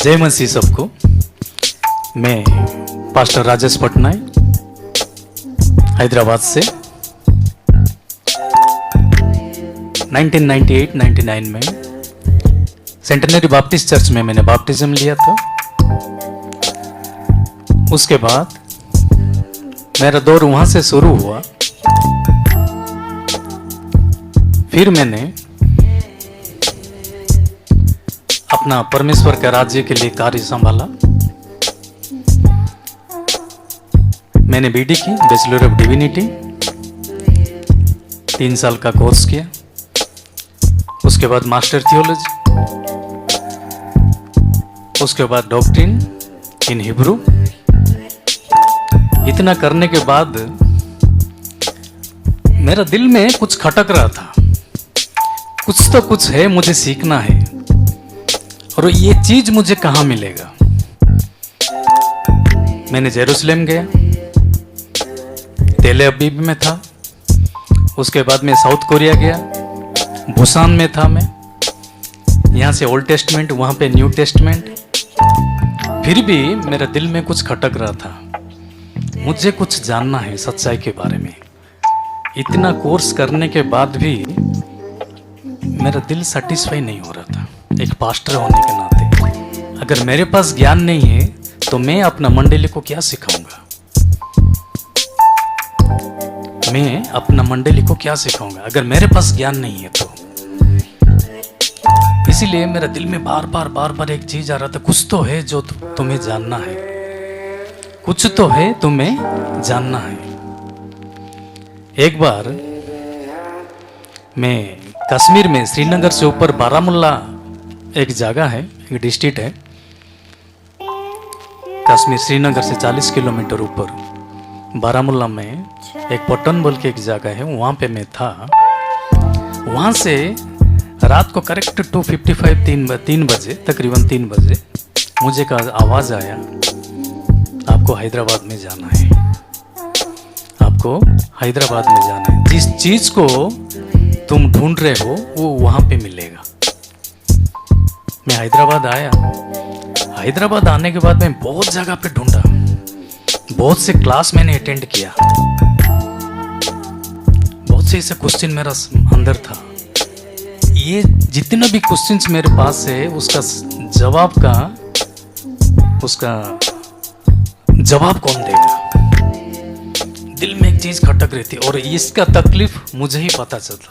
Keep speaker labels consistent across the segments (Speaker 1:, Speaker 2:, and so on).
Speaker 1: जय मसीह सबको। मैं पास्टर राजेश पटनायक हैदराबाद से 1998-99 में सेंटेनरी बैप्टिस्ट चर्च में मैंने बैप्टिज्म लिया था। उसके बाद मेरा दौर वहां से शुरू हुआ। फिर मैंने अपना परमेश्वर के राज्य के लिए कार्य संभाला। मैंने बीडी की, बैचलर ऑफ डिविनिटी, 3 साल का कोर्स किया। उसके बाद मास्टर थियोलॉजी, उसके बाद डॉक्ट्रिन इन हिब्रू। इतना करने के बाद मेरा दिल में कुछ खटक रहा था, कुछ तो कुछ है, मुझे सीखना है और ये चीज मुझे कहां मिलेगा। मैंने जेरूसलेम गया, तेल अवीव में था। उसके बाद मैं साउथ कोरिया गया, बुसान में था मैं। यहाँ से ओल्ड टेस्टमेंट, वहाँ पे न्यू टेस्टमेंट। फिर भी मेरे दिल में कुछ खटक रहा था, मुझे कुछ जानना है सच्चाई के बारे में। इतना कोर्स करने के बाद भी मेरा दिल सेटिस्फाई नहीं हो रहा था। एक पास्टर होने के नाते अगर मेरे पास ज्ञान नहीं है तो मैं अपना मंडली को क्या सिखाऊंगा? मैं अपना मंडली को क्या सिखाऊंगा अगर मेरे पास ज्ञान नहीं है तो? इसीलिए मेरा दिल में बार बार एक चीज आ रहा था, कुछ तो है जो तुम्हें जानना है, कुछ तो है तुम्हें जानना है। एक बार मैं कश्मीर में श्रीनगर से ऊपर बारामुल्ला एक जगह है, एक डिस्ट्रिक्ट है कश्मीर, श्रीनगर से 40 किलोमीटर ऊपर बारामुल्ला में एक पट्टन बोल के एक जगह है, वहाँ पे मैं था। वहाँ से रात को करेक्ट 2:55 3 बजे, तकरीबन 3 बजे मुझे का आवाज़ आया, आपको हैदराबाद में जाना है, आपको हैदराबाद में जाना है। जिस चीज़ को तुम ढूंढ रहे हो वो वहाँ पे मिलेगा। मैं हैदराबाद आया। हैदराबाद आने के बाद मैं बहुत जगह पे ढूंढा, बहुत से क्लास मैंने अटेंड किया, बहुत से ऐसे क्वेश्चन मेरा अंदर था। ये जितने भी क्वेश्चंस मेरे पास है उसका जवाब कौन देगा? दिल में एक चीज खटक रही थी और इसका तकलीफ मुझे ही पता चला।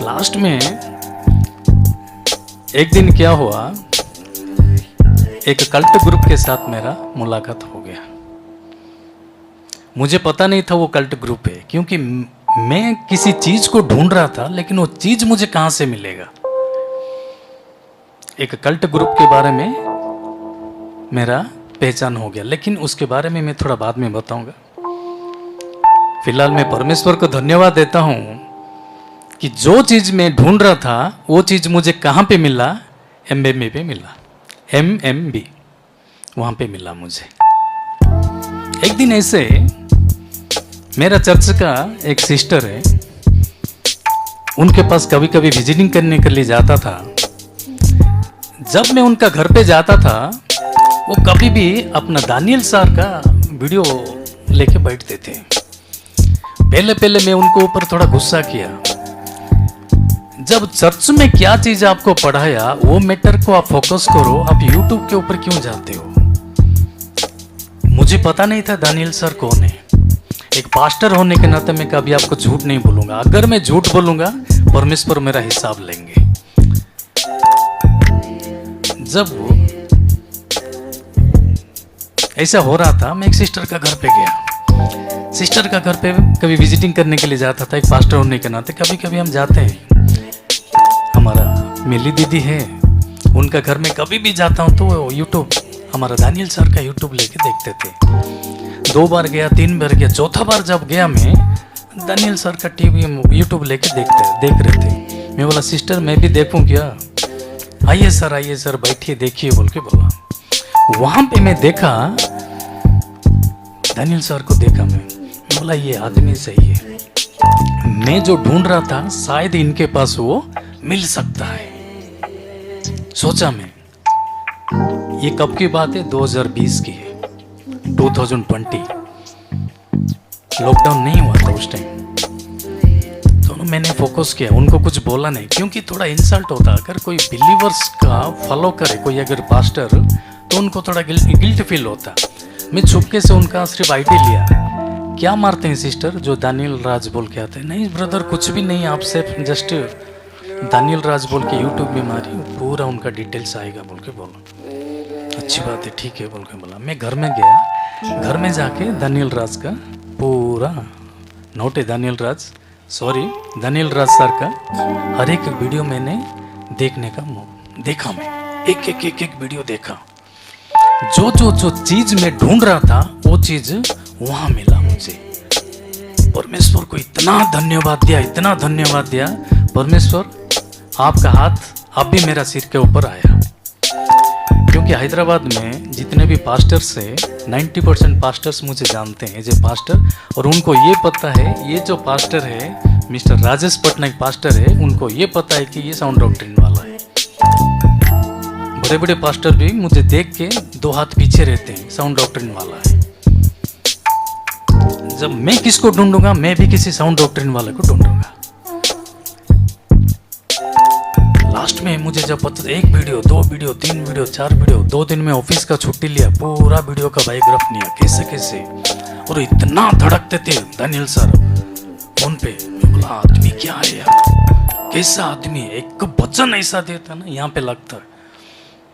Speaker 1: लास्ट में एक दिन क्या हुआ, एक कल्ट ग्रुप के साथ मेरा मुलाकात हो गया। मुझे पता नहीं था वो कल्ट ग्रुप है, क्योंकि मैं किसी चीज को ढूंढ रहा था, लेकिन वो चीज मुझे कहां से मिलेगा। एक कल्ट ग्रुप के बारे में मेरा पहचान हो गया, लेकिन उसके बारे में मैं थोड़ा बाद में बताऊंगा। फिलहाल मैं परमेश्वर को धन्यवाद देता हूं कि जो चीज मैं ढूंढ रहा था वो चीज मुझे कहां पे मिला? एमएमबी पे मिला, एमएमबी वहां पे मिला मुझे। एक दिन ऐसे मेरा चर्च का एक सिस्टर है, उनके पास कभी कभी विजिटिंग करने के लिए जाता था। जब मैं उनका घर पे जाता था वो कभी भी अपना दानियल सर का वीडियो लेके बैठते थे। पहले मैं उनको ऊपर थोड़ा गुस्सा किया, जब चर्च में क्या चीज आपको पढ़ाया वो मैटर को आप फोकस करो, आप यूट्यूब के ऊपर क्यों जाते हो? मुझे पता नहीं था दानियल सर कौन है। एक पास्टर होने के नाते मैं कभी आपको झूठ नहीं बोलूंगा। अगर मैं झूठ बोलूंगा परमेश्वर मेरा हिसाब लेंगे। जब ऐसा हो रहा था, मैं एक सिस्टर का घर पे गया। सिस्टर का घर पे कभी विजिटिंग करने के लिए जाता था, एक पास्टर होने के नाते कभी कभी हम जाते हैं। हमारा मिली दीदी है, उनका घर में कभी भी जाता हूँ तो वो यूट्यूब, हमारा दानियल सर का यूट्यूब लेके देखते थे। 2 बार गया, 3 बार गया, चौथा बार जब गया मैं, दानियल सर का टीवी यूट्यूब लेके देख रहे थे। मैं बोला सिस्टर मैं भी देखूं क्या? आइए सर बैठिए देखिए बोल के बोला। वहां पे मैं देखा, दानियल सर को देखा मैं बोला ये आदमी सही है, मैं जो ढूंढ रहा था शायद इनके पास वो मिल सकता है। सोचा मैं ये कब की बात है? 2020 की है, 2020। लॉकडाउन नहीं हुआ था उस टाइम। तो मैंने फोकस किया, उनको कुछ बोला नहीं, क्योंकि थोड़ा इंसल्ट होता अगर कोई बिलीवर्स का फॉलो करे कोई अगर पास्टर, तो उनको थोड़ा गिल्ट फील होता। मैं चुपके से उनका सिर्फ आईडी लिया। क्या मारते हैं सिस्टर जो दानियल राज बोल के आते हैं? नहीं ब्रदर, कुछ भी नहीं, आप सिर्फ जस्ट दानियल राज बोल के यूट्यूब में मारी, पूरा उनका डिटेल्स आएगा बोल के बोला। अच्छी बात है, ठीक है बोल के बोला। मैं घर में गया, घर में जाके दानियल राज का पूरा नोट है, दानियल राज सर का हर एक वीडियो मैंने देखने का देखा। मैं एक वीडियो देखा। जो चीज मैं ढूंढ रहा था वो चीज वहां मिला मुझे। परमेश्वर को इतना धन्यवाद दिया। परमेश्वर आपका हाथ अब भी मेरा सिर के ऊपर आया, क्योंकि हैदराबाद में जितने भी पास्टर्स हैं 90% पास्टर्स मुझे जानते हैं एज ए पास्टर, और उनको ये पता है, ये जो पास्टर है मिस्टर राजेश पटनायक पास्टर है, उनको ये पता है कि ये साउंड डॉक्ट्रिन वाला है। बड़े बड़े पास्टर भी मुझे देख के 2 हाथ पीछे रहते हैं, साउंड डॉक्ट्रिन वाला है। जब मैं किसको ढूंढूंगा, मैं भी किसी साउंड डॉक्ट्रिन वाले को ढूंढूंगा। लास्ट में मुझे जब पता, 1 वीडियो 2 वीडियो 3 वीडियो 4 वीडियो, 2 दिन में ऑफिस का छुट्टी लिया, पूरा वीडियो का बायोग्राफ लिया कैसे, और इतना धड़कते थे दानियल सर फोन पे। मैं बोला आदमी क्या है यार, कैसा आदमी है, एक वचन ऐसा देता ना यहाँ पे लगता है।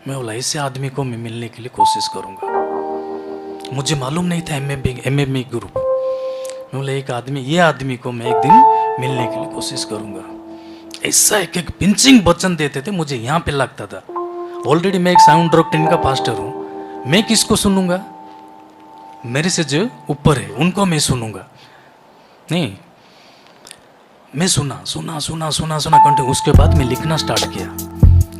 Speaker 1: मैं बोला ऐसे आदमी को मैं मिलने के लिए कोशिश करूंगा। मुझे मालूम नहीं था एमएमई ग्रुप। मैं बोला ये आदमी को मैं एक दिन मिलने के लिए कोशिश करूंगा। ऐसा एक पिंचिंग वचन देते थे, मुझे यहाँ पे लगता था ऑलरेडी मैं एक साउंड डॉक्ट्रिन का पास्टर हूँ, मैं किसको सुनूंगा? मेरे से जो ऊपर है उनको मैं सुनूंगा। नहीं, मैं सुना कंटिन्यू। उसके बाद मैं लिखना स्टार्ट किया,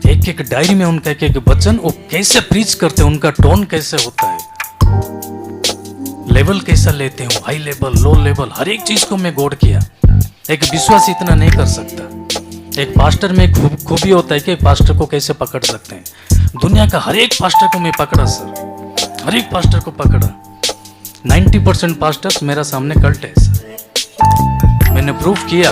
Speaker 1: एक डायरी में उनका एक वचन, वो कैसे प्रीच करते हैं, उनका टोन कैसे होता है, लेवल कैसा लेते हैं, हाई लेवल लो लेवल, हर एक चीज को मैं गौर किया। एक विश्वास इतना नहीं कर सकता। एक पास्टर में खूबी होता है कि पास्टर को कैसे पकड़ सकते हैं। दुनिया का हर एक पास्टर को मैं पकड़ा सर, हर एक पास्टर को पकड़ा। 90% पास्टर्स मेरा सामने कल्ट है सर, मैंने प्रूफ किया।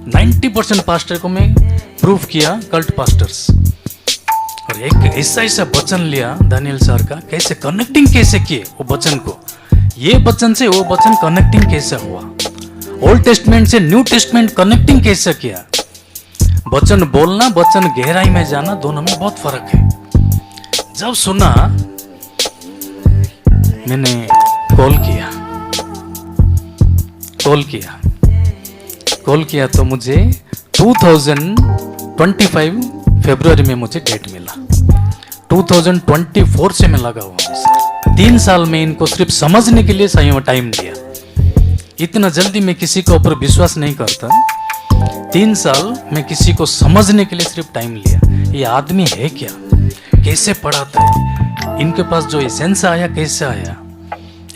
Speaker 1: 90% पास्टर को मैं प्रूफ किया कल्ट पास्टर्स। और एक ऐसा वचन लिया दानियल सर का, कैसे कनेक्टिंग कैसे किए वो वचन को, ये वचन से वो वचन कनेक्टिंग कैसे हुआ, ओल्ड टेस्टमेंट से न्यू टेस्टमेंट कनेक्टिंग कैसे किया। वचन बोलना, वचन गहराई में जाना, दोनों में बहुत फर्क है। जब सुना मैंने कॉल किया तो मुझे 2025 फरवरी में मुझे डेट मिला। 2024 से मैं लगा हुआ हूँ। 3 साल में इनको सिर्फ समझने के लिए सही टाइम दिया। इतना जल्दी मैं किसी के ऊपर विश्वास नहीं करता। 3 साल मैं किसी को समझने के लिए सिर्फ टाइम लिया। ये आदमी है क्या, कैसे पढ़ाता है, इनके पास जो एसेंस आया कैसे आया,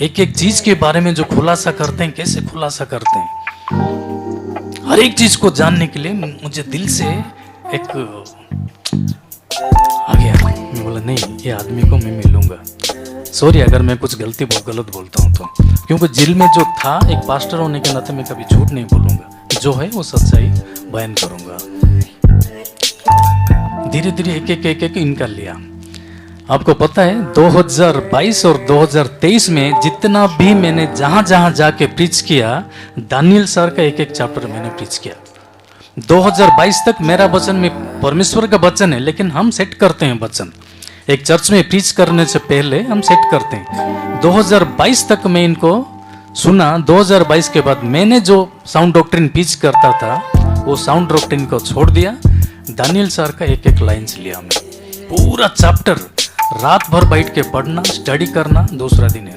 Speaker 1: एक एक चीज के बारे में जो खुलासा करते हैं कैसे खुलासा करते हैं, हर एक चीज को जानने के लिए मुझे दिल से एक आ गया। मैं बोला नहीं, ये आदमी को मैं मिलूंगा। सॉरी अगर मैं कुछ गलत बोलता हूँ तो, क्योंकि दिल में जो था, एक पास्टर होने के नाते मैं कभी झूठ नहीं बोलूंगा, जो है वो सच्चाई बयान करूंगा। धीरे धीरे एक इनका लिया। आपको पता है 2022 और 2023 में जितना भी मैंने जहां जाके प्रीच किया, दानियल सर का एक चैप्टर मैंने प्रीच किया। 2022 तक मेरा वचन में परमेश्वर का वचन है, लेकिन हम सेट करते हैं वचन। एक चर्च में प्रीच करने से पहले हम सेट करते हैं। 2022 तक मैं इनको सुना। 2022 के बाद मैंने जो साउंड डॉक्ट्रिन प्रीच करता था, वो साउंड डॉक्ट्रिन को छोड़ दिया। दानियल सर का एक लाइन्स लिया मैं, पूरा चैप्टर रात भर बैठ के पढ़ना, स्टडी करना, दूसरा दिन है।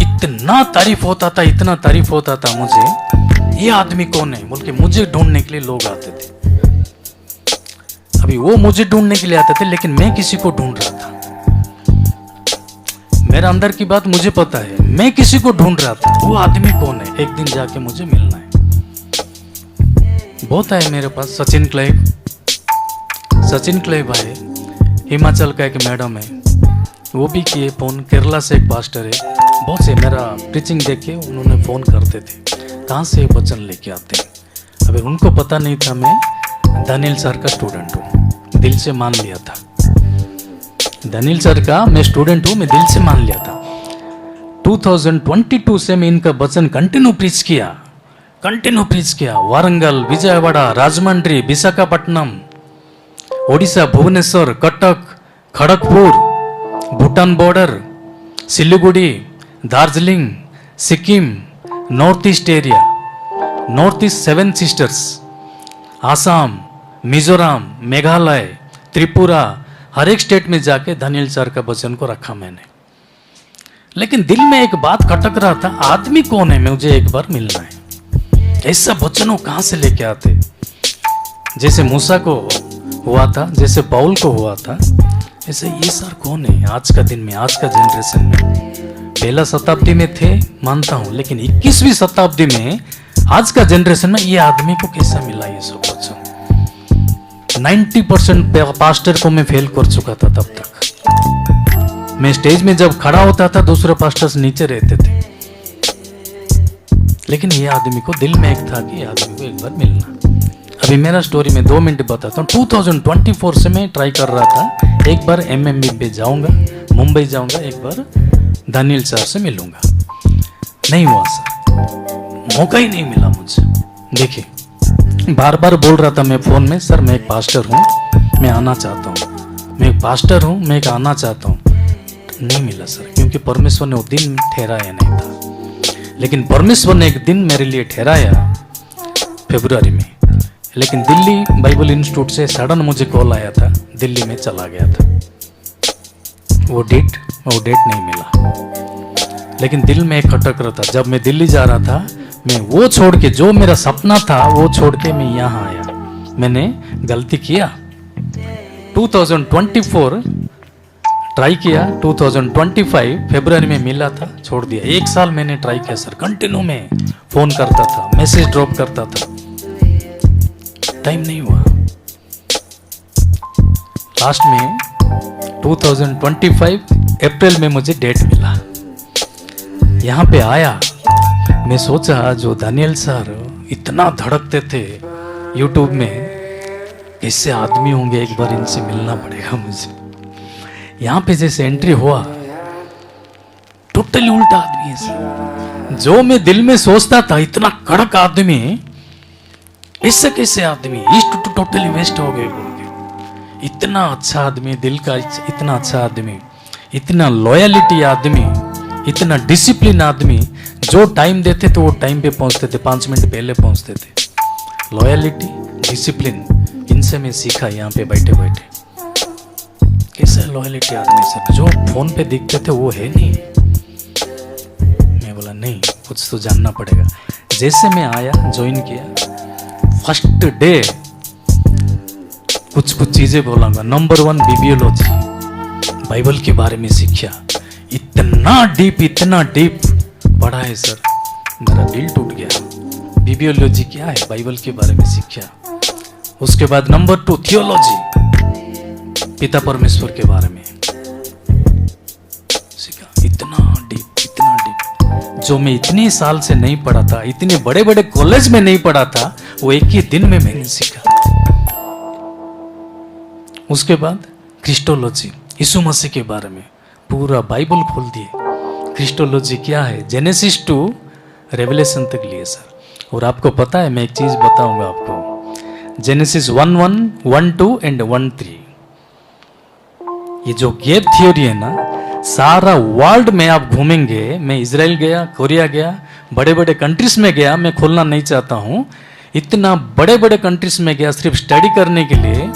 Speaker 1: इतना तारीफ होता था मुझे, ये आदमी कौन है बोल के मुझे ढूंढने के लिए लोग आते थे। अभी वो मुझे ढूंढने के लिए आते थे, लेकिन मैं किसी को ढूंढ रहा था। मेरा अंदर की बात मुझे पता है, मैं किसी को ढूंढ रहा था। वो आदमी कौन है, एक दिन जाके मुझे मिलना है। बहुत आए मेरे पास, सचिन क्लेव आए, हिमाचल का एक मैडम है, वो भी किए फ़ोन। केरला से एक पास्टर है, बहुत से मेरा प्रीचिंग देख के उन्होंने फ़ोन करते थे, कहाँ से वचन लेके आते हैं। अभी उनको पता नहीं था मैं दानियल सर का स्टूडेंट हूँ, दिल से मान लिया था। दानियल सर का मैं स्टूडेंट हूँ, मैं दिल से मान लिया था। 2022 से मैं इनका वचन कंटिन्यू प्रीच किया। Warangal, Vijayawada, Rajahmundry, Visakhapatnam, Odisha, Bhubaneswar, Cuttack, Kharagpur, Bhutan border, Siliguri, Darjeeling, Sikkim, north east area, north east 7 sisters, Assam, Mizoram, Meghalaya, Tripura, हर एक स्टेट में जाके दानियल सर का वचन को रखा मैंने। लेकिन दिल में एक बात खटक रहा था, आदमी कौन है, मुझे एक बार मिलना है। ऐसा वचन वो कहाँ से लेके आते? जैसे मूसा को हुआ था, जैसे पौल को हुआ था, ऐसे ये सर कौन है आज का दिन में, आज का जनरेशन में। पहला शताब्दी में थे मानता हूं, लेकिन 21वीं शताब्दी में आज का जनरेशन में ये आदमी को कैसा मिला ये सब वचन। 90% पास्टर को मैं फेल कर चुका था तब तक। मैं स्टेज में जब खड़ा होता था दूसरे पास्टर्स नीचे रहते थे, लेकिन ये आदमी को दिल में एक था कि ये आदमी को एक बार मिलना। अभी मेरा स्टोरी में 2 मिनट बताता हूँ। 2024 से मैं ट्राई कर रहा था, एक बार MMB पे जाऊंगा, मुंबई जाऊंगा, एक बार दानियल सर से मिलूंगा। नहीं हुआ सर, मौका ही नहीं मिला मुझे। देखिए, बार बार बोल रहा था मैं फोन में, सर मैं एक पास्टर हूँ, मैं आना चाहता हूँ, मैं एक पास्टर हूँ, मैं एक आना चाहता हूँ। नहीं मिला सर, क्योंकि परमेश्वर ने वो दिन ठहराया नहीं था। लेकिन परमेश्वर ने एक दिन मेरे लिए ठहराया फरवरी में। लेकिन दिल्ली बाइबल इंस्टीट्यूट से सडन मुझे कॉल आया था, दिल्ली में चला गया था। वो डेट नहीं मिला। लेकिन दिल में एक खटक रहा था, जब मैं दिल्ली जा रहा था, मैं वो छोड़ के, जो मेरा सपना था वो छोड़ के मैं यहाँ आया। मैंने गलती किया। 2024 ट्राई किया, 2025 फरवरी में मिला था, छोड़ दिया। 1 साल मैंने ट्राई किया सर, कंटिन्यू में फोन करता था, मैसेज ड्रॉप करता था, टाइम नहीं हुआ। लास्ट में 2025 अप्रैल में मुझे डेट मिला, यहाँ पे आया। मैं सोचा जो दानियल सर इतना धड़कते थे यूट्यूब में, कैसे आदमी होंगे, एक बार इनसे मिलना पड़ेगा मुझे। यहाँ पे जैसे एंट्री हुआ, टोटली उल्टा आदमी है सर। जो मैं दिल में सोचता था इतना कड़क आदमी, इससे कैसे आदमी, ईस्ट टोटली वेस्ट हो गए। इतना अच्छा आदमी, दिल का इतना अच्छा आदमी, इतना लॉयलिटी आदमी, इतना डिसिप्लिन आदमी। जो टाइम देते थे वो टाइम पे पहुंचते थे, 5 मिनट पहले पहुंचते थे। लॉयलिटी, डिसिप्लिन, इनसे मैं सीखा यहाँ पे बैठे बैठे। कैसे लॉयलिटी आदमी सर, जो फोन पे दिखते थे वो है नहीं। मैं बोला नहीं, कुछ तो जानना पड़ेगा। जैसे मैं आया, ज्वाइन किया, फर्स्ट डे कुछ चीजें बोलूंगा। नंबर 1 बिबियोलॉजी, बाइबल के बारे में सीखा। इतना डीप पढ़ा है सर, मेरा दिल टूट गया। बिबियोलॉजी क्या है, बाइबल के बारे में सीखा। उसके बाद नंबर 2 थियोलॉजी, पिता परमेश्वर के बारे में सीखा। इतना डीप, जो मैं इतने साल से नहीं पढ़ा था, इतने बड़े बड़े कॉलेज में नहीं पढ़ा था, वो एक ही दिन में मैंने सीखा। उसके बाद क्रिस्टोलॉजी, यीशु मसीह के बारे में पूरा बाइबल खोल दिए। क्रिस्टोलॉजी क्या है, जेनेसिस टू रेवलेशन तक लिए सर। और आपको पता है, मैं एक चीज बताऊंगा आपको, जेनेसिस 1:1, 1:2 एंड 1:3, ये जो गैप थ्योरी है ना, सारा वर्ल्ड में आप घूमेंगे। मैं इजराइल गया, कोरिया गया, बड़े बड़े कंट्रीज में गया। मैं खोलना नहीं चाहता हूं, इतना बड़े बड़े कंट्रीज में गया सिर्फ स्टडी करने के लिए।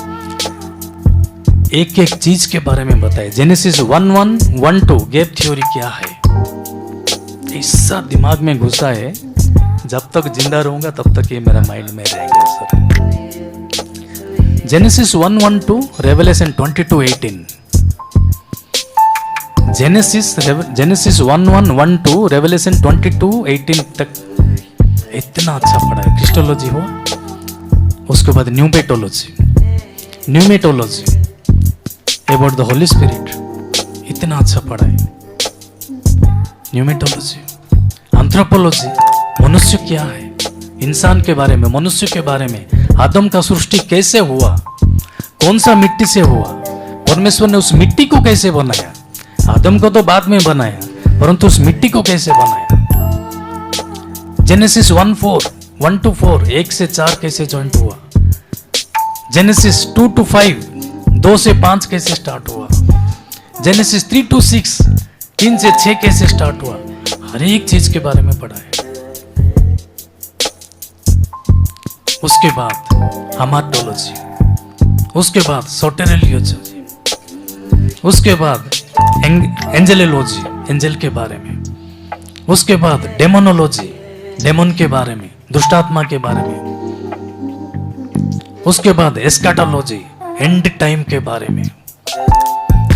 Speaker 1: एक एक चीज के बारे में बताए। जेनेसिस 1:1, 1:2 गैप थ्योरी क्या है, ऐसा दिमाग में घुसा है। जब तक जिंदा रहूंगा तब तक ये मेरा माइंड में रहेगा sir. Genesis 1:1-2, revelation 22:18। Genesis 1:1-1-2, revelation 22:18 तक इतना अच्छा पढ़ा है। क्रिस्टोलॉजी हुआ, उसके बाद न्यूमेटोलॉजी, अबाउट द होली स्पिरिट, इतना अच्छा पढ़ा है। न्यूमेटोलॉजी, एंथ्रोपोलॉजी, मनुष्य क्या है, इंसान के बारे में, मनुष्य के बारे में, आदम का सृष्टि कैसे हुआ, कौन सा मिट्टी से हुआ, परमेश्वर ने उस मिट्टी को कैसे बनाया, आदम को तो बाद में बनाया परंतु उस मिट्टी को कैसे बनाया। जेनेसिस 1 to 4, 1 से 4 कैसे ज्वाइंट हुआ, जेनेसिस 2 to 5, 2 से 5 कैसे स्टार्ट हुआ, जेनेसिस 3 to 6, 3 से 6 कैसे स्टार्ट हुआ, हर एक चीज के बारे में पढ़ा है। उसके बाद हामाटोलॉजी, उसके बाद सोटेरियोलॉजी, उसके बाद एंजेलोलॉजी, एंजल के बारे में, उसके बाद डेमोनोलॉजी, डेमन के बारे में, दुष्टात्मा के बारे में, उसके बाद एस्काटोलॉजी, एंड टाइम के बारे में।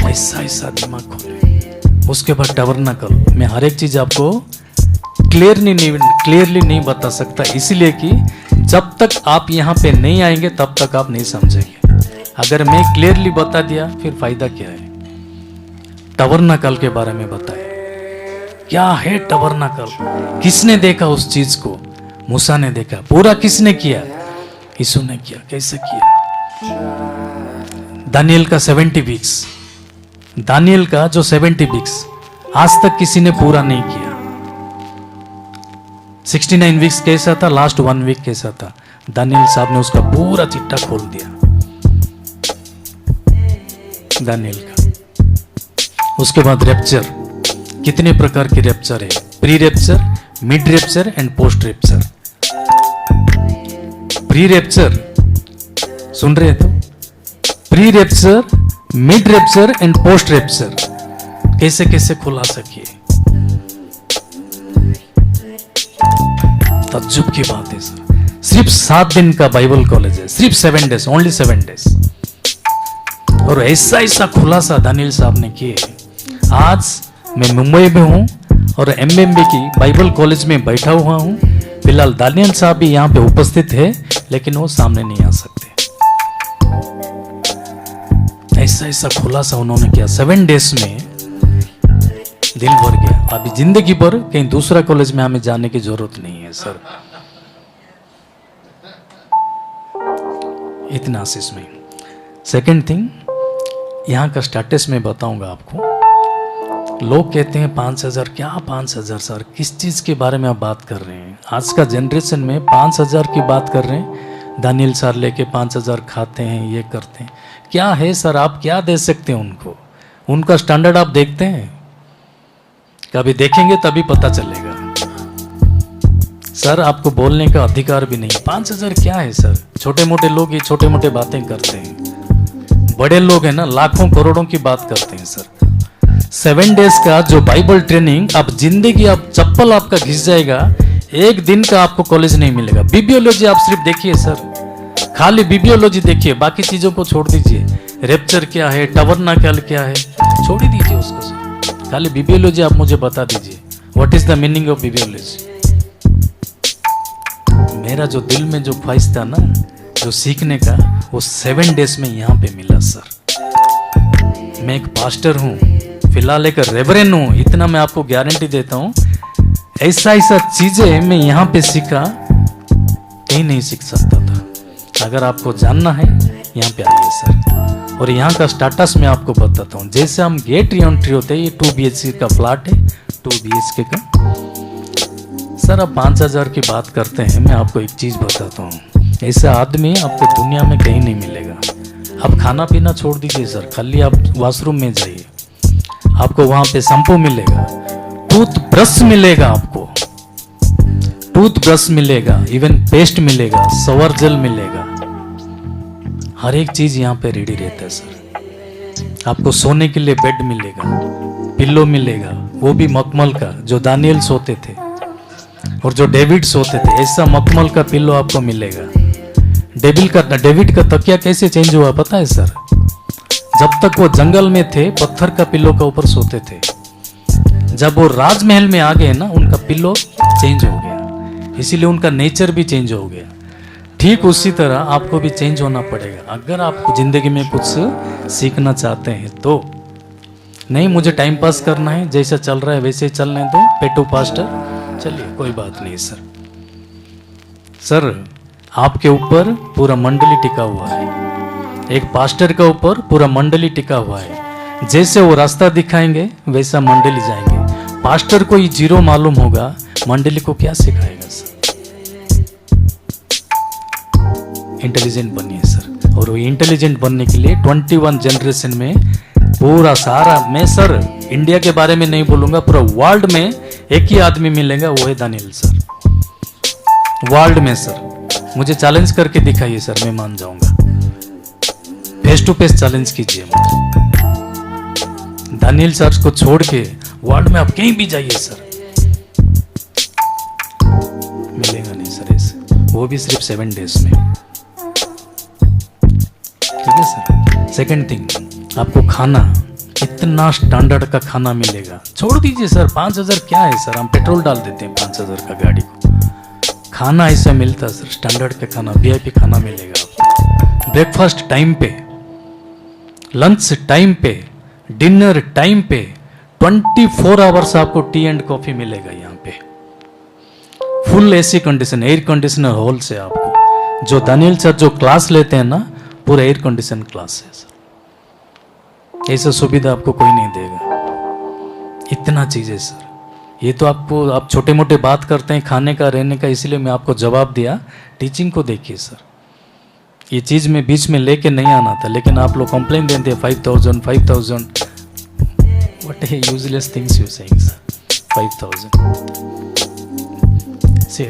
Speaker 1: ऐसा ऐसा दिमाग खोले। उसके बाद टबरनकल, मैं हर एक चीज आपको क्लियरली नहीं बता सकता, इसलिए कि जब तक आप यहाँ पे नहीं आएंगे तब तक आप नहीं समझेंगे। अगर मैं क्लियरली बता दिया फिर फायदा क्या है। टबरनकल के बारे में बताया, क्या है टबरनकल, किसने देखा उस चीज को, मूसा ने देखा। पूरा किसने किया, यीशु ने किया। कैसे किया, दानियल का 70 वीक्स, दानियल का जो 70 वीक्स आज तक किसी ने पूरा नहीं किया। 69 वीक्स कैसा था, लास्ट 1 वीक कैसा था, दानियल साहब ने उसका पूरा चिट्ठा खोल दिया दानियल का। उसके बाद रैप्चर, कितने प्रकार की रैप्चर है, pre rapture, mid rapture and post rapture. Pre rapture सुन रहे हैं तो, pre rapture, mid rapture and post rapture कैसे कैसे खुलासा किए। तज्जुब की बात है सर। सिर्फ 7 दिन का बाइबल कॉलेज है, सिर्फ 7 डेज, ओनली 7 डेज, और ऐसा ऐसा खुलासा दानियल साहब ने किए। आज मैं मुंबई में हूं और एमएमबी की बाइबल कॉलेज में बैठा हुआ हूं। फिलहाल दानियल साहब भी यहाँ पे उपस्थित है, लेकिन वो सामने नहीं आ सकते। ऐसा ऐसा खुलासा उन्होंने किया 7 डेज में, दिल भर गया। अभी जिंदगी भर कहीं दूसरा कॉलेज में हमें जाने की जरूरत नहीं है सर। इतना आशीष में। सेकंड थिंग, यहाँ का स्टेटस में बताऊंगा आपको। लोग कहते हैं 5,000, क्या 5,000 सर, किस चीज के बारे में आप बात कर रहे हैं। आज का जनरेशन में 5,000 की बात कर रहे हैं। दानियल सर लेके 5,000 खाते हैं, ये करते हैं। क्या है सर, आप क्या दे सकते हैं उनको, उनका स्टैंडर्ड आप देखते हैं, कभी देखेंगे तभी पता चलेगा। सर आपको बोलने का अधिकार भी नहीं। 5,000 क्या है सर, छोटे मोटे लोग ये छोटे मोटे बातें करते हैं, बड़े लोग हैं ना लाखों करोड़ों की बात करते हैं सर। 7 डेज का जो बाइबल ट्रेनिंग, आप जिंदगी, आप चप्पल आपका घिस जाएगा, एक दिन का आपको कॉलेज नहीं मिलेगा। बिब्लियोलॉजी आप सिर्फ देखिए सर, खाली बिब्लियोलॉजी देखिए, बाकी चीजों को छोड़ दीजिए। रैप्चर क्या है, टबरनकल क्या है, छोड़ ही दीजिए उसको सर। खाली बिब्लियोलॉजी आप मुझे बता दीजिए, what is the meaning of bibliology. मेरा जो दिल में जो ख्वाहिश था ना, जो सीखने का, वो 7 डेज में यहाँ पे मिला सर। मैं एक पास्टर हूँ, फिलहाल एक रेवरेंड हूँ, इतना मैं आपको गारंटी देता हूँ। ऐसा ऐसा चीजें मैं यहाँ पे सीखा, कहीं नहीं सीख सकता था। अगर आपको जानना है यहाँ पे आइए सर। और यहाँ का स्टेटस मैं आपको बताता हूँ। जैसे हम गेट री-एंट्री होते हैं, ये 2 BHK का फ्लैट है, 2 BHK का। सर अब 5,000 की बात करते हैं, मैं आपको एक चीज बताता हूँ, ऐसा आदमी आपको दुनिया में कहीं नहीं मिलेगा। आप खाना पीना छोड़ दीजिए सर, खाली आप वॉशरूम में जाइए, आपको वहां पे शैम्पू मिलेगा, टूथब्रश मिलेगा, आपको टूथब्रश मिलेगा, इवन पेस्ट मिलेगा, शॉवर जेल मिलेगा, हर एक चीज यहाँ पे रेडी रहता है सर। आपको सोने के लिए बेड मिलेगा, पिल्लो मिलेगा, वो भी मखमल का, जो दानियल सोते थे और जो डेविड सोते थे, ऐसा मखमल का पिल्लो आपको मिलेगा। डेविड का तकिया कैसे चेंज हुआ पता है सर? जब तक वो जंगल में थे, पत्थर का पिल्लो का ऊपर सोते थे। जब वो राजमहल में आ गए ना, उनका पिल्लो चेंज हो गया, इसीलिए उनका नेचर भी चेंज हो गया। ठीक उसी तरह आपको भी चेंज होना पड़ेगा अगर आप जिंदगी में कुछ सीखना चाहते हैं तो। नहीं मुझे टाइम पास करना है, जैसा चल रहा है वैसे चलने दो, पेटू पास्टर, चलिए कोई बात नहीं सर। सर आपके ऊपर पूरा मंडली टिका हुआ है, एक पास्टर के ऊपर पूरा मंडली टिका हुआ है। जैसे वो रास्ता दिखाएंगे वैसा मंडली जाएंगे। पास्टर को ये जीरो मालूम होगा, मंडली को क्या सिखाएगा सर। इंटेलिजेंट बनिए सर, और वो इंटेलिजेंट बनने के लिए 21 जनरेशन में पूरा सारा, मैं सर इंडिया के बारे में नहीं बोलूंगा, पूरा वर्ल्ड में एक ही आदमी मिलेगा, वो है दानियल सर। वर्ल्ड में सर मुझे चैलेंज करके दिखाइए सर, मैं मान जाऊंगा। फेस टू फेस चैलेंज कीजिए मुझे। दानियल सर को छोड़ के वर्ल्ड में आप कहीं भी जाइए सर, मिलेगा नहीं सर ऐसे, वो भी सिर्फ 7 डेज में। ठीक है सर। सेकंड थिंग, आपको खाना इतना स्टैंडर्ड का खाना मिलेगा। छोड़ दीजिए सर 5000 क्या है सर, हम पेट्रोल डाल देते हैं 5000 का गाड़ी को। खाना ऐसा मिलता सर, स्टैंडर्ड का खाना, वीआईपी खाना मिलेगा आपको। ब्रेकफास्ट टाइम पे, लंच टाइम पे, डिनर टाइम पे, 24 आवर्स आपको टी एंड कॉफी मिलेगा यहाँ पे। Full AC condition, air conditioner hall से आपको, जो दानियल सर जो क्लास लेते हैं ना, पूरा एयर कंडीशन क्लास है सर। ऐसा सुविधा आपको कोई नहीं देगा। इतना चीज है सर। ये तो आपको, आप छोटे मोटे बात करते हैं खाने का रहने का, इसलिए मैं आपको जवाब दिया। टीचिंग को देखिए सर, ये चीज में बीच में लेके नहीं आना था, लेकिन आप लोग कंप्लेन देते हैं 5000 व्हाट है useless things you saying sir. 5000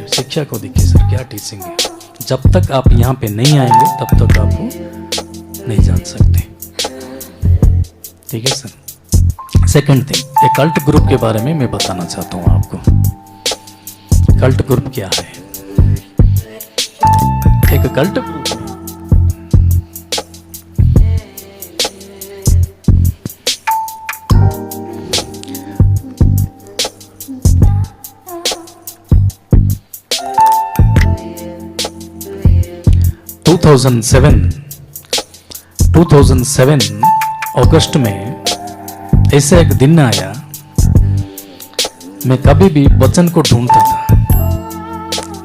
Speaker 1: शिक्षा को देखिए सर, क्या टीचिंग है। जब तक आप यहाँ पे नहीं आएंगे तब तक आपको नहीं जान सकते। ठीक है सर। सेकंड थिंग, एक कल्ट ग्रुप के बारे में मैं बताना चाहता हूँ आपको। कल्ट ग्रुप क्या है? एक कल्ट ग्रुप 2007 अगस्त में ऐसा एक दिन आया, मैं कभी भी वचन को ढूंढता था,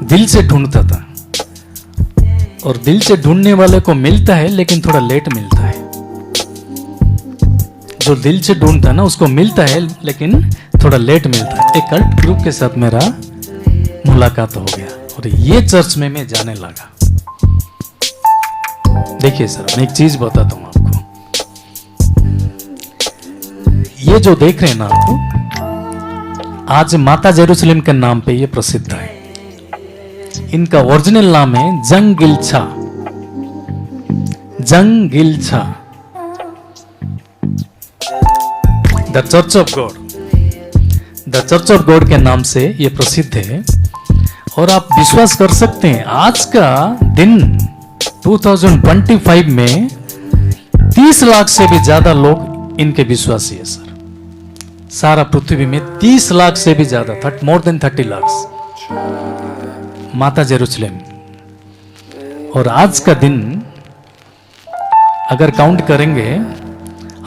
Speaker 1: दिल से ढूंढता था, और दिल से ढूंढने वाले को मिलता है लेकिन थोड़ा लेट मिलता है। जो दिल से ढूंढता है ना उसको मिलता है लेकिन थोड़ा लेट मिलता है। एक कल्ट ग्रुप के साथ मेरा मुलाकात हो गया और ये चर्च में मैं जाने लगा। देखिए सर, मैं एक चीज बताता हूं आपको। ये जो देख रहे हैं ना आपको, आज माता जेरूसलम के नाम पे ये प्रसिद्ध है। इनका ओरिजिनल नाम है जंगिलछा। जंगिलछा, the church of God. The church of God के नाम से ये प्रसिद्ध है। और आप विश्वास कर सकते हैं, आज का दिन 2025 में 30 लाख से भी ज्यादा लोग इनके विश्वासी है सर। सारा पृथ्वी में 30 लाख से भी ज्यादा, मोर देन 30 लाख माता जेरूसलम। और आज का दिन अगर काउंट करेंगे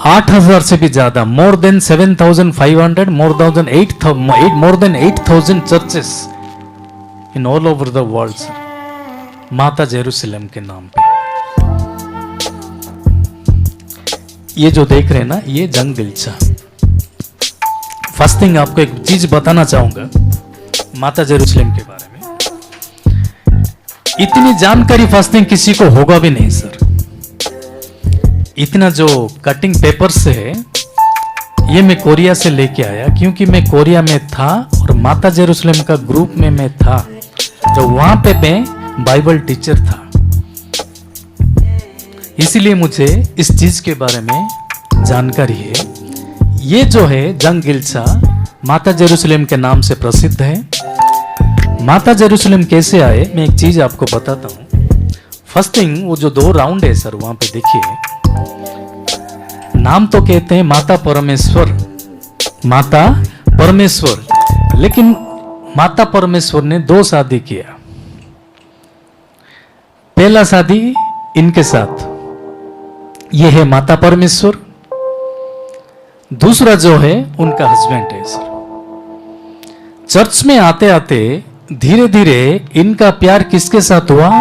Speaker 1: 8000 से भी ज्यादा, more than 7500, more than 8000 churches in all over the world sir, माता जेरूसलम के नाम पे। ये जो देख रहे हैं ना, ये जंगिलछा। फर्स्ट थिंग आपको एक चीज बताना चाहूंगा माता जेरूसलम के बारे में। इतनी जानकारी फर्स्ट थिंग किसी को होगा भी नहीं सर। इतना जो कटिंग पेपर से है, ये मैं कोरिया से लेके आया, क्योंकि मैं कोरिया में था और माता जेरूसलम का ग्रुप में मैं था, तो वहां पे मैं बाइबल टीचर था। इसीलिए मुझे इस चीज के बारे में जानकारी है। ये जो है जंगिलछा माता जेरूसलम के नाम से प्रसिद्ध है। माता जेरूसलम कैसे आए, मैं एक चीज आपको बताता हूं। फर्स्ट थिंग, वो जो 2 राउंड है सर, वहां पे देखिए, नाम तो कहते हैं माता परमेश्वर, माता परमेश्वर, लेकिन माता परमेश्वर ने 2 शादी किया। पहला शादी इनके साथ, ये है माता परमेश्वर। दूसरा जो है उनका हस्बैंड है सर। चर्च में आते आते धीरे धीरे इनका प्यार किसके साथ हुआ?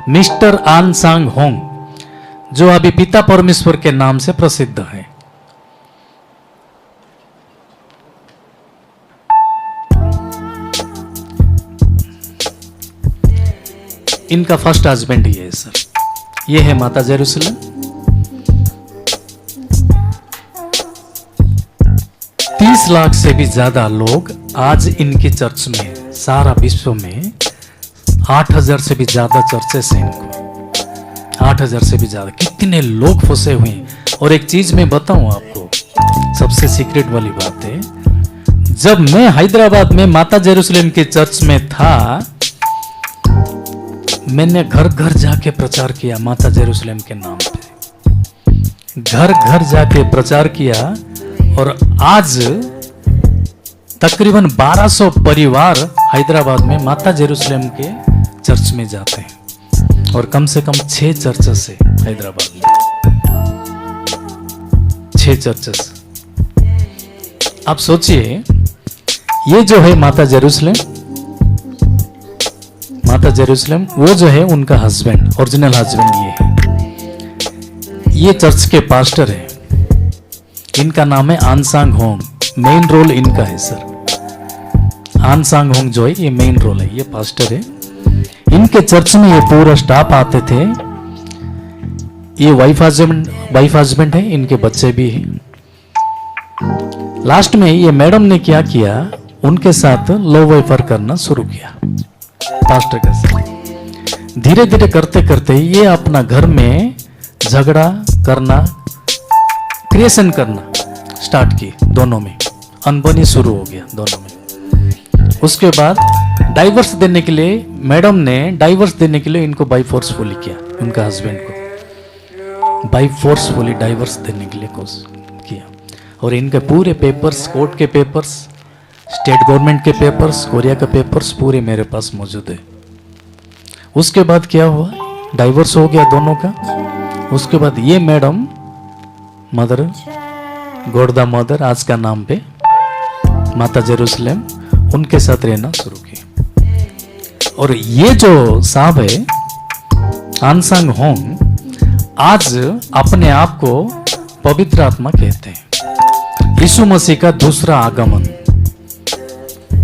Speaker 1: मिस्टर आन सांग होंग, जो अभी पिता परमेश्वर के नाम से प्रसिद्ध है। इनका फर्स्ट हस्बैंड ही है सर। ये है माता जेरूसलम। तीस लाख से भी ज्यादा लोग आज इनके चर्च में हैं। सारा विश्व में 8,000 से भी ज्यादा चर्चेस हैं इनको। 8,000 से भी ज्यादा, कितने लोग फंसे हुए हैं। और एक चीज मैं बताऊं आपको, सबसे सीक्रेट वाली बात है, जब मैं हैदराबाद में माता जेरूसलम के चर्च में था, मैंने घर घर जाके प्रचार किया माता जेरूसलम के नाम पे। घर घर जाके प्रचार किया और आज तकरीबन 1200 परिवार हैदराबाद में माता जेरूसलम के चर्च में जाते हैं। और कम से कम 6 चर्चेस है हैदराबाद में, 6 चर्चेस। आप सोचिए, ये जो है माता जेरूसलम, माता जेरूसलम, वो जो है उनका हस्बैंड, ओरिजिनल हस्बैंड ये है। ये चर्च के पास्टर है, इनका नाम है आन सांग होंग। मेन रोल इनका है सर। आन सांग होंग जो है ये मेन रोल है, ये पास्टर है। इनके चर्च में ये पूरा स्टाफ आते थे। ये वाइफ हस्बैंड है, इनके बच्चे भी हैं। लास्ट में ये मैडम ने क्या किया, उनके साथ लव अफेयर करना शुरू किया पास्टर के साथ। धीरे धीरे करते करते ये अपना घर में झगड़ा करना, क्रिएशन करना स्टार्ट की। दोनों में अनबनी शुरू हो गया दोनों में। उसके बाद डाइवर्स देने के लिए, मैडम ने डाइवर्स देने के लिए इनको बाई फोर्सफुली किया, उनका हस्बैंड को बाई फोर्सफुली डाइवर्स देने के लिए कोशिश किया। और इनके पूरे पेपर्स, कोर्ट के पेपर्स, स्टेट गवर्नमेंट के पेपर्स, कोरिया के पेपर्स पूरे मेरे पास मौजूद है। उसके बाद क्या हुआ, डाइवर्स हो गया दोनों का। उसके बाद ये मैडम मदर, गोडदा मदर आज का नाम पे, माता जेरूसलम, उनके साथ रहना शुरू किया। और ये जो साहब है आन सांग होंग, आज अपने आप को पवित्र आत्मा कहते हैं। यीशु मसीह का दूसरा आगमन।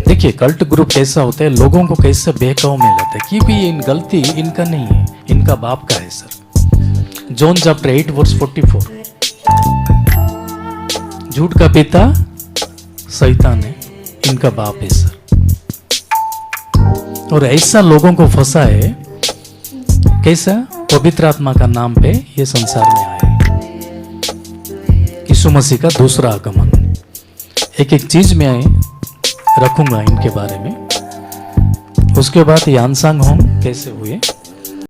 Speaker 1: देखिए कल्ट ग्रुप कैसा होता है, लोगों को कैसे बहकाव में लाता है, क्योंकि ये गलती इनका नहीं है, इनका बाप का है सर। जॉन चैप्टर 8 वर्स 44, झूठ का पिता शैतान है, इनका बाप है सर। और ऐसा लोगों को फंसा है, कैसा? पवित्र आत्मा का नाम पे ये संसार में आए। यीशु मसीह का दूसरा आगमन। एक एक चीज में आए रखूंगा इनके बारे में। उसके बाद ये आन सांग होंग कैसे हुए,